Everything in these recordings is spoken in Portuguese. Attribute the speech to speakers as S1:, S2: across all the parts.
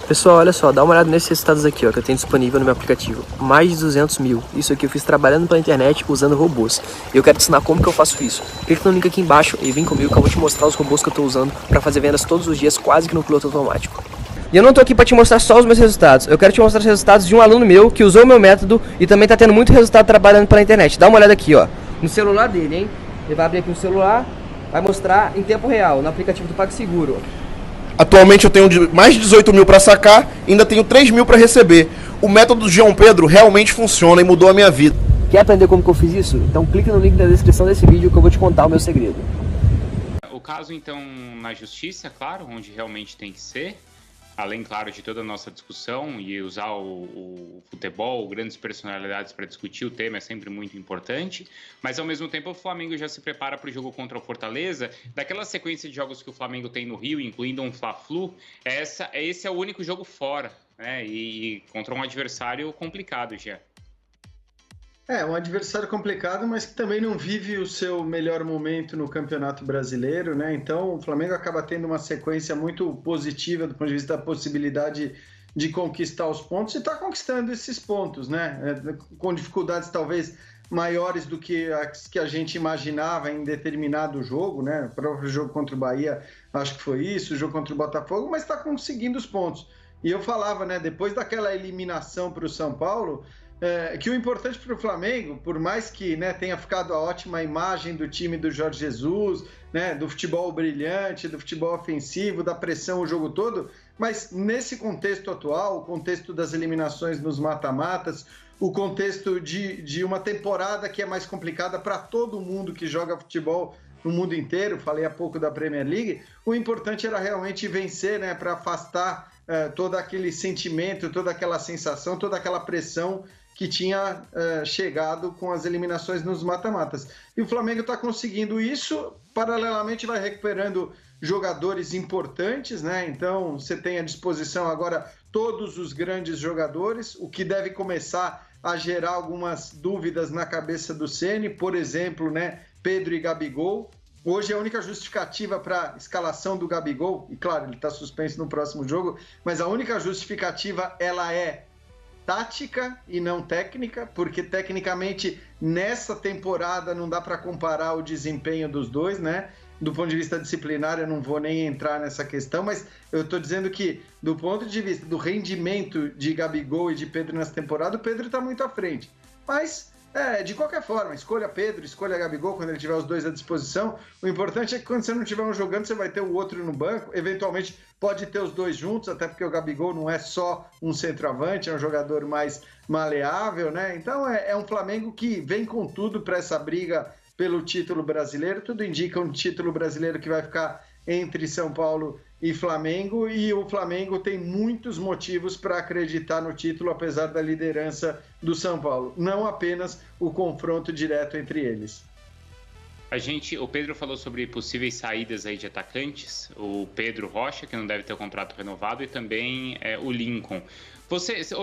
S1: Pessoal, olha só, dá uma olhada nesses resultados aqui, ó, que eu tenho disponível no meu aplicativo. Mais de 200 mil. Isso aqui eu fiz trabalhando pela internet usando robôs. E eu quero te ensinar como que eu faço isso. Clica no link aqui embaixo e vem comigo que eu vou te mostrar os robôs que eu tô usando para fazer vendas todos os dias, quase que no piloto automático. E eu não tô aqui para te mostrar só os meus resultados. Eu quero te mostrar os resultados de um aluno meu que usou o meu método e também tá tendo muito resultado trabalhando pela internet. Dá uma olhada aqui, ó, no celular dele, hein? Ele vai abrir aqui no celular, vai mostrar em tempo real, no aplicativo do PagSeguro.
S2: Atualmente eu tenho mais de 18 mil para sacar e ainda tenho 3 mil para receber. O método do João Pedro realmente funciona e mudou a minha vida.
S1: Quer aprender como que eu fiz isso? Então clica no link na descrição desse vídeo que eu vou te contar o meu segredo.
S3: O caso, então, na justiça, claro, onde realmente tem que ser, além, claro, de toda a nossa discussão e usar o futebol, grandes personalidades para discutir o tema é sempre muito importante, mas ao mesmo tempo o Flamengo já se prepara para o jogo contra o Fortaleza. Daquela sequência de jogos que o Flamengo tem no Rio, incluindo um Fla-Flu, esse é o único jogo fora, né? E contra um adversário complicado já.
S4: Um adversário complicado, mas que também não vive o seu melhor momento no Campeonato Brasileiro, né? Então o Flamengo acaba tendo uma sequência muito positiva do ponto de vista da possibilidade de conquistar os pontos e está conquistando esses pontos, né? Com dificuldades talvez maiores do que as que a gente imaginava em determinado jogo, né? O próprio jogo contra o Bahia, acho que foi isso, o jogo contra o Botafogo, mas está conseguindo os pontos. E eu falava, né? Depois daquela eliminação para o São Paulo, que o importante para o Flamengo, por mais que, né, tenha ficado a ótima imagem do time do Jorge Jesus, né, do futebol brilhante, do futebol ofensivo, da pressão o jogo todo, mas nesse contexto atual, o contexto das eliminações nos mata-matas, o contexto de uma temporada que é mais complicada para todo mundo que joga futebol no mundo inteiro, falei há pouco da Premier League, o importante era realmente vencer, né, para afastar todo aquele sentimento, toda aquela sensação, toda aquela pressão que tinha chegado com as eliminações nos mata-matas. E o Flamengo está conseguindo isso, paralelamente vai recuperando jogadores importantes, né? Então você tem à disposição agora todos os grandes jogadores, o que deve começar a gerar algumas dúvidas na cabeça do Ceni, por exemplo, né, Pedro e Gabigol. Hoje a única justificativa para a escalação do Gabigol, e claro, ele está suspenso no próximo jogo, mas a única justificativa ela é tática e não técnica, porque tecnicamente nessa temporada não dá para comparar o desempenho dos dois, né? Do ponto de vista disciplinar eu não vou nem entrar nessa questão, mas eu estou dizendo que do ponto de vista do rendimento de Gabigol e de Pedro nessa temporada, o Pedro está muito à frente. Mas de qualquer forma, escolha Pedro, escolha Gabigol quando ele tiver os dois à disposição. O importante é que quando você não tiver um jogando, você vai ter o outro no banco. Eventualmente pode ter os dois juntos, até porque o Gabigol não é só um centroavante, é um jogador mais maleável, né? Então é um Flamengo que vem com tudo para essa briga pelo título brasileiro. Tudo indica um título brasileiro que vai ficar entre São Paulo e Flamengo, e o Flamengo tem muitos motivos para acreditar no título, apesar da liderança do São Paulo, não apenas o confronto direto entre eles.
S3: O Pedro falou sobre possíveis saídas aí de atacantes, o Pedro Rocha, que não deve ter o contrato renovado, e também o Lincoln.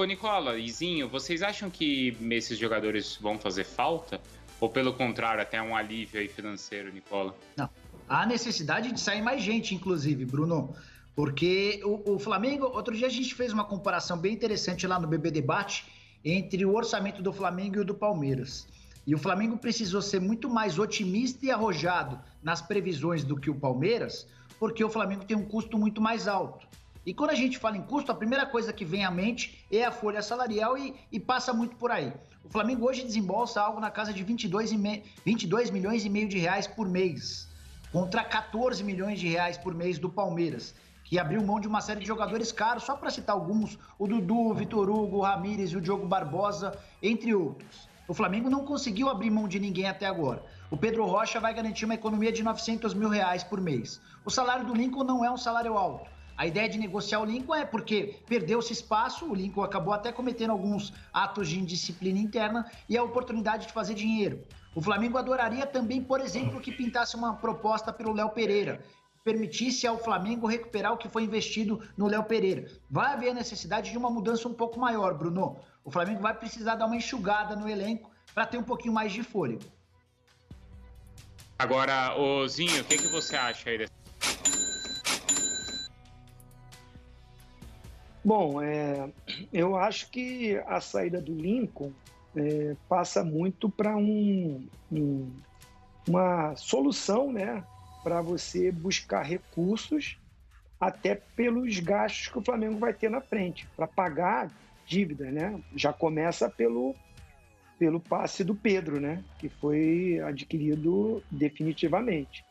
S3: Nicola e Zinho, vocês acham que esses jogadores vão fazer falta? Ou pelo contrário, até um alívio aí financeiro, Nicola?
S5: Não. Há necessidade de sair mais gente, inclusive, Bruno, porque o Flamengo, outro dia a gente fez uma comparação bem interessante lá no BB Debate entre o orçamento do Flamengo e o do Palmeiras. E o Flamengo precisou ser muito mais otimista e arrojado nas previsões do que o Palmeiras, porque o Flamengo tem um custo muito mais alto. E quando a gente fala em custo, a primeira coisa que vem à mente é a folha salarial e passa muito por aí. O Flamengo hoje desembolsa algo na casa de 22 milhões e meio de reais por mês, contra 14 milhões de reais por mês do Palmeiras, que abriu mão de uma série de jogadores caros, só para citar alguns, o Dudu, o Vitor Hugo, o Ramírez e o Diogo Barbosa, entre outros. O Flamengo não conseguiu abrir mão de ninguém até agora. O Pedro Rocha vai garantir uma economia de 900 mil reais por mês. O salário do Lincoln não é um salário alto. A ideia de negociar o Lincoln é porque perdeu-se espaço, o Lincoln acabou até cometendo alguns atos de indisciplina interna e a oportunidade de fazer dinheiro. O Flamengo adoraria também, por exemplo, que pintasse uma proposta pelo Léo Pereira, permitisse ao Flamengo recuperar o que foi investido no Léo Pereira. Vai haver a necessidade de uma mudança um pouco maior, Bruno. O Flamengo vai precisar dar uma enxugada no elenco para ter um pouquinho mais de fôlego.
S3: Agora, Zinho, o que você acha aí dessa?
S6: Bom, eu acho que a saída do Lincoln passa muito para uma solução, né, para você buscar recursos até pelos gastos que o Flamengo vai ter na frente, para pagar dívidas, né? Já começa pelo passe do Pedro, né, que foi adquirido definitivamente.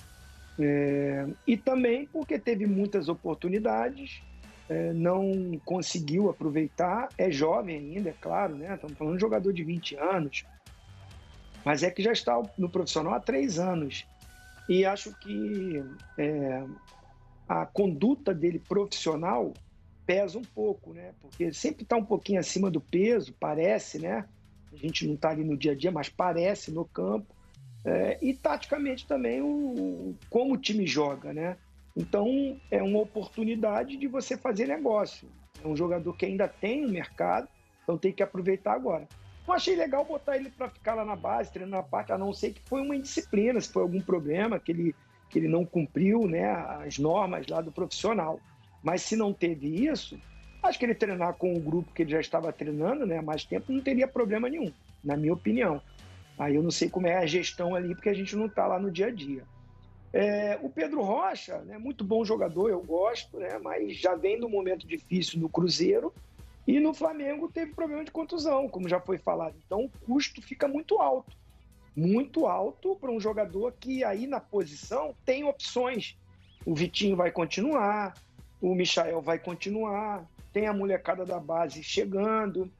S6: E também porque teve muitas oportunidades, não conseguiu aproveitar, é jovem ainda, é claro, né? Estamos falando de jogador de 20 anos, mas é que já está no profissional há 3 anos. E acho que a conduta dele profissional pesa um pouco, né? Porque ele sempre está um pouquinho acima do peso, parece, né? A gente não está ali no dia a dia, mas parece no campo. E taticamente também como o time joga, né? Então é uma oportunidade de você fazer negócio. É um jogador que ainda tem um mercado, então tem que aproveitar agora. Não achei legal botar ele para ficar lá na base, treinando na parte, a não ser que foi uma indisciplina, se foi algum problema que ele não cumpriu, né, as normas lá do profissional. Mas se não teve isso, acho que ele treinar com o grupo que ele já estava treinando, né, há mais tempo, não teria problema nenhum, na minha opinião. Aí eu não sei como é a gestão ali, porque a gente não está lá no dia a dia. O Pedro Rocha, né, muito bom jogador, eu gosto, né, mas já vem de um momento difícil no Cruzeiro e no Flamengo teve problema de contusão, como já foi falado. Então o custo fica muito alto para um jogador que aí na posição tem opções. O Vitinho vai continuar, o Michael vai continuar, tem a molecada da base chegando.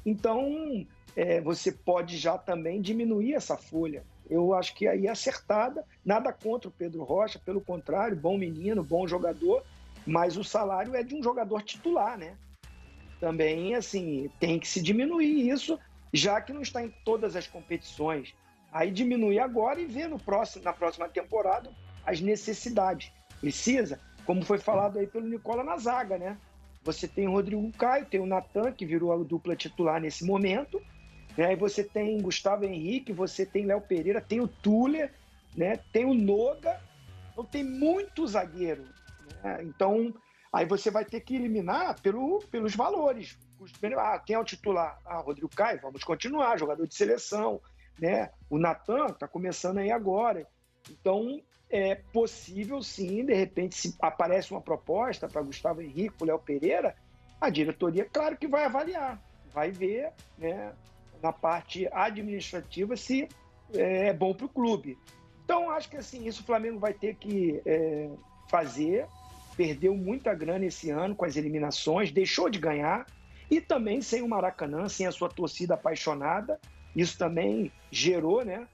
S6: Então você pode já também diminuir essa folha. Eu acho que aí é acertada, nada contra o Pedro Rocha, pelo contrário, bom menino, bom jogador, mas o salário é de um jogador titular, né? Também, assim, tem que se diminuir isso, já que não está em todas as competições. Aí diminuir agora e ver na próxima temporada as necessidades. Precisa, como foi falado aí pelo Nicola na zaga, né? Você tem o Rodrigo Caio, tem o Natan, que virou a dupla titular nesse momento, né? Aí você tem Gustavo Henrique, você tem Léo Pereira, tem o Tuller, né? Tem o Noga, então tem muito zagueiro, né? Então aí você vai ter que eliminar pelos valores. Quem é o titular? Rodrigo Caio, vamos continuar, jogador de seleção, né? O Natan está começando aí agora. Então é possível sim, de repente, se aparece uma proposta para Gustavo Henrique, para Léo Pereira, a diretoria, claro que vai avaliar, vai ver, né, na parte administrativa se é bom para o clube. Então, acho que assim, isso o Flamengo vai ter que fazer. Perdeu muita grana esse ano com as eliminações, deixou de ganhar, e também sem o Maracanã, sem a sua torcida apaixonada. Isso também gerou, né,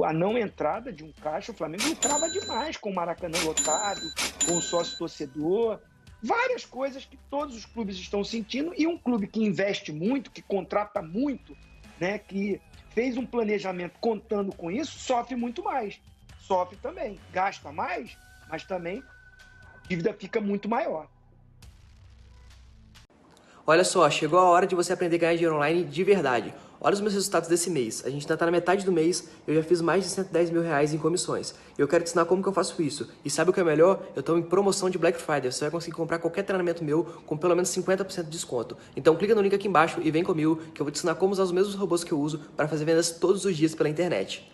S6: a não entrada de um caixa. O Flamengo lucrava demais com o Maracanã lotado, com o sócio torcedor. Várias coisas que todos os clubes estão sentindo, e um clube que investe muito, que contrata muito, né, que fez um planejamento contando com isso, sofre muito mais. Sofre também, gasta mais, mas também a dívida fica muito maior.
S1: Olha só, chegou a hora de você aprender a ganhar dinheiro online de verdade. Olha os meus resultados desse mês. A gente ainda tá na metade do mês, eu já fiz mais de 110 mil reais em comissões. Eu quero te ensinar como que eu faço isso. E sabe o que é melhor? Eu tô em promoção de Black Friday. Você vai conseguir comprar qualquer treinamento meu com pelo menos 50% de desconto. Então clica no link aqui embaixo e vem comigo que eu vou te ensinar como usar os mesmos robôs que eu uso para fazer vendas todos os dias pela internet.